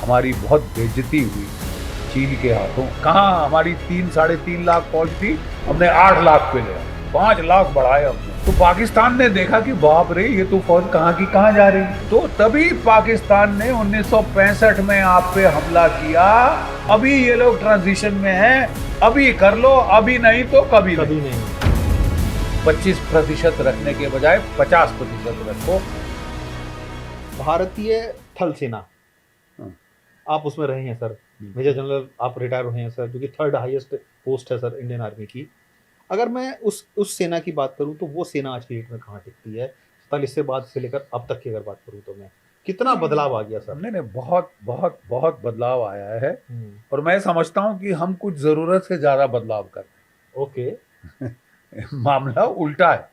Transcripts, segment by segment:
हमारी बहुत बेइज्जती हुई चीन के हाथों। कहाँ हमारी 3-3.5 लाख फौज थी, हमने 8 लाख पे लिया, 5 लाख बढ़ाए हमने। तो पाकिस्तान ने देखा कि बाप रे ये तो फौज कहाँ की कहाँ जा रही है। तो तभी पाकिस्तान ने 1965 में आप पे हमला किया। अभी ये लोग ट्रांजिशन में हैं, अभी कर लो, अभी नहीं तो कभी नहीं। 25% रखने के बजाय 50% रखो। भारतीय थल सेना, आप उसमें रहे हैं सर, मेजर जनरल आप रिटायर हुए हैं सर, जो कि 3rd हाईएस्ट पोस्ट है सर इंडियन आर्मी की। अगर मैं उस सेना की बात करूं तो वो सेना आज की डेट में कहाँ टिकती है? 47 से बाद से लेकर अब तक की अगर बात करूं तो मैं कितना बदलाव आ गया सर? नहीं, बहुत बहुत बहुत बदलाव आया है। और मैं समझता हूं कि हम कुछ जरूरत से ज्यादा बदलाव कर रहे ओके। हैं। मामला उल्टा है।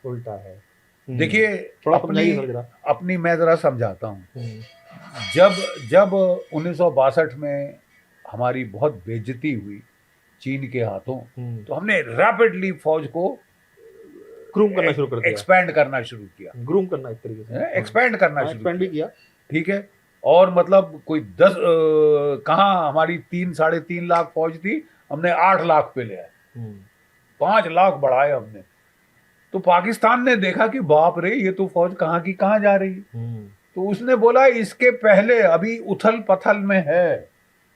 देखिए, थोड़ा समझाइए सर जरा। अपनी मैं जरा समझाता हूँ। जब 1962 में हमारी बहुत बेइज्जती हुई चीन के हाथों, तो हमने रैपिडली फौज को ग्रूम करना शुरू कर दिया, एक्सपैंड करना शुरू किया। ग्रूम करना एक तरीके से एक्सपैंड करना शुरू एक्सपैंड भी किया। ठीक है। और मतलब कोई 10 कहाँ हमारी 3-3.5 लाख फौज थी, हमने 8 लाख पे लिया, 5 लाख बढ़ाए हमने। तो पाकिस्तान ने देखा कि बाप रे ये तो फौज कहाँ की कहाँ जा रही है। तो उसने बोला इसके पहले अभी उथल पथल में है।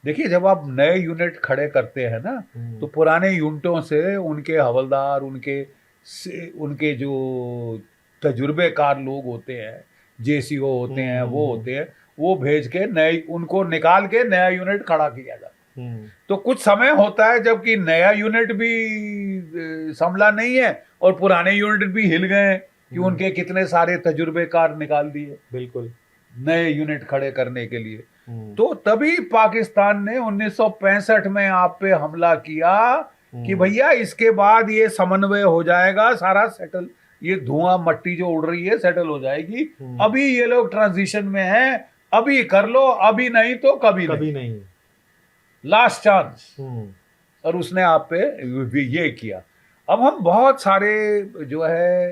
देखिए, जब आप नए यूनिट खड़े करते हैं ना, तो पुराने यूनिटों से उनके हवलदार, उनके जो तजुर्बेकार लोग होते हैं, जेसीओ होते हैं, वो होते हैं, वो भेज के नए उनको निकाल के नया यूनिट खड़ा किया जाता है। तो कुछ समय होता है जबकि नया यूनिट भी संभला नहीं है और पुराने यूनिट भी हिल गए कि उनके कितने सारे तजुर्बेकार निकाल दिए बिल्कुल नए यूनिट खड़े करने के लिए। तो तभी पाकिस्तान ने 1965 में आप पे हमला किया कि भैया इसके बाद ये समन्वय हो जाएगा सारा सेटल, ये धुआं मट्टी जो उड़ रही है सेटल हो जाएगी। अभी ये लोग ट्रांजिशन में हैं, अभी कर लो, अभी नहीं तो कभी नहीं। Last chance. और उसने आप पे ये किया। अब हम बहुत सारे जो है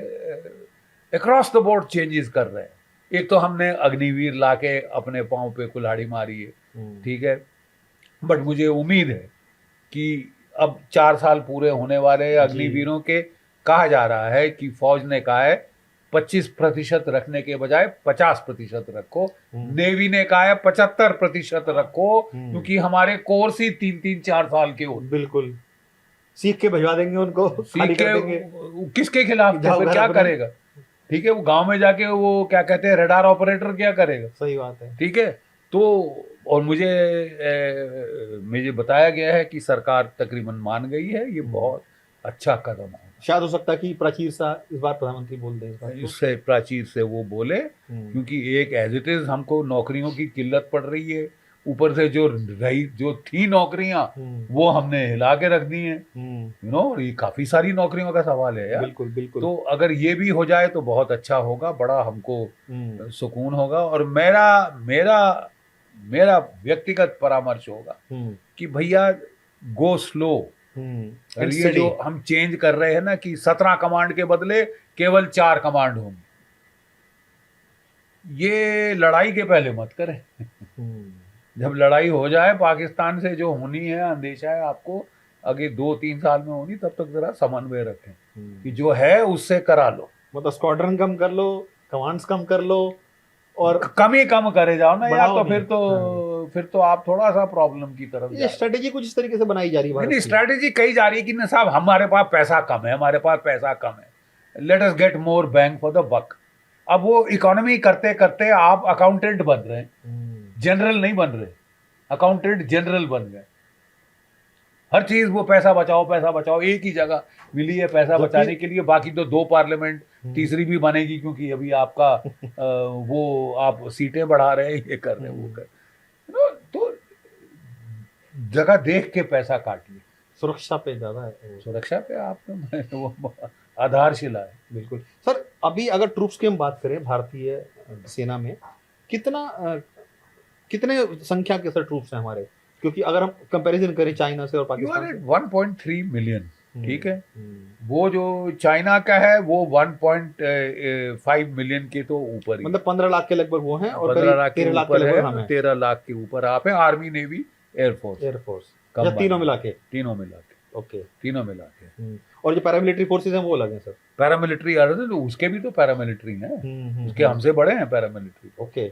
अक्रॉस द बोर्ड चेंजेस कर रहे हैं। एक तो हमने अग्निवीर लाके अपने पांव पे कुल्हाड़ी मारी है, ठीक है। बट मुझे उम्मीद है कि अब 4 साल पूरे होने वाले अग्निवीरों के, कहा जा रहा है कि फौज ने कहा है 25% रखने के बजाय 50% रखो। नेवी ने कहा है 75% रखो, क्योंकि हमारे कोर्स ही 3-3-4 साल के होते। बिल्कुल, सीख के भिजवा देंगे उनको, सीख के किसके खिलाफ फिर क्या करेगा? ठीक है, वो गांव में जाके वो क्या कहते हैं रडार ऑपरेटर क्या करेगा? सही बात है। ठीक है। तो और मुझे बताया गया है कि सरकार तकरीबन मान गई है। ये बहुत अच्छा कदम है। शायद हो सकता है कि प्राचीर सा इस बार प्रधानमंत्री बोल दें इससे प्राचीर से वो बोले, क्योंकि एक एज इट इज हमको नौकरियों की किल्लत पड़ रही है। ऊपर से जो थी नौकरियां वो हमने हिला के रख दी हैं। ये काफी सारी नौकरियों का सवाल है यार। बिल्कुल बिल्कुल। तो अगर ये भी हो जाए तो बहुत अच्छा होगा, बड़ा हमको सुकून होगा। और मेरा व्यक्तिगत परामर्श होगा कि भैया गो स्लो। ये जो हम चेंज कर रहे हैं ना कि 17 कमांड के बदले केवल 4 कमांड होंगे, ये लड़ाई के पहले मत करें। जब लड़ाई हो जाए पाकिस्तान से जो होनी है, अंदेशा है आपको अगर 2-3 साल में होनी, तब तक जरा समन्वय रखें कि जो है उससे करा लो। मतलब स्क्वाड्रन कम कर लो, कमांड्स कम कर लो, और कम करे जाओ ना यार। तो फिर तो आप थोड़ा सा प्रॉब्लम की तरफ ये स्ट्रेटेजी कुछ इस तरीके से बनाई जा रही है। नहीं, स्ट्रेटेजी कही जा रही है कि ना साहब हमारे पास पैसा कम है, let us get more bang for the buck. अब वो इकोनॉमी करते करते आप अकाउंटेंट बन रहे हैं, जनरल नहीं बन रहे, अकाउंटेंट जनरल बन गए। हर चीज वो पैसा बचाओ, एक ही जगह मिली है पैसा बचाने के लिए। बाकी तो 2 पार्लियामेंट, तीसरी भी बनेगी क्योंकि अभी आपका वो आप सीटें बढ़ा रहे हैं, ये कर रहे हैं, वो कर। तो जगह देख के पैसा काटिए। सुरक्षा पे ज्यादा है, सुरक्षा पे आप आधारशिला है। बिल्कुल सर। अभी अगर ट्रूप्स की हम बात करें भारतीय सेना में, कितने संख्या के सर ट्रूप्स हैं हमारे? क्योंकि अगर हम कंपैरिजन करें चाइना से और पाकिस्तान से, 1.3 मिलियन ठीक है। वो जो चाइना का है वो 1.5 मिलियन के तो ऊपर ही, मतलब 15 लाख के लगभग वो हैं और 15 लाख के 13 लाख के ऊपर लगभग है, हम हैं 13 लाख के ऊपर आप है, आर्मी नेवी एयरफोर्स एयरफोर्स, कम या तीनों बात। मिला के। तीनों मिला के, ओके। तीनों मिला के। और जो पैरामिलिट्री फोर्सेज हैं वो अलग हैं सर। पैरामिलिट्री आ रहे थे तो उसके भी तो पैरामिलिट्री हैं, उसके हमसे बड़े हैं पैरामिलिट्री। ओके।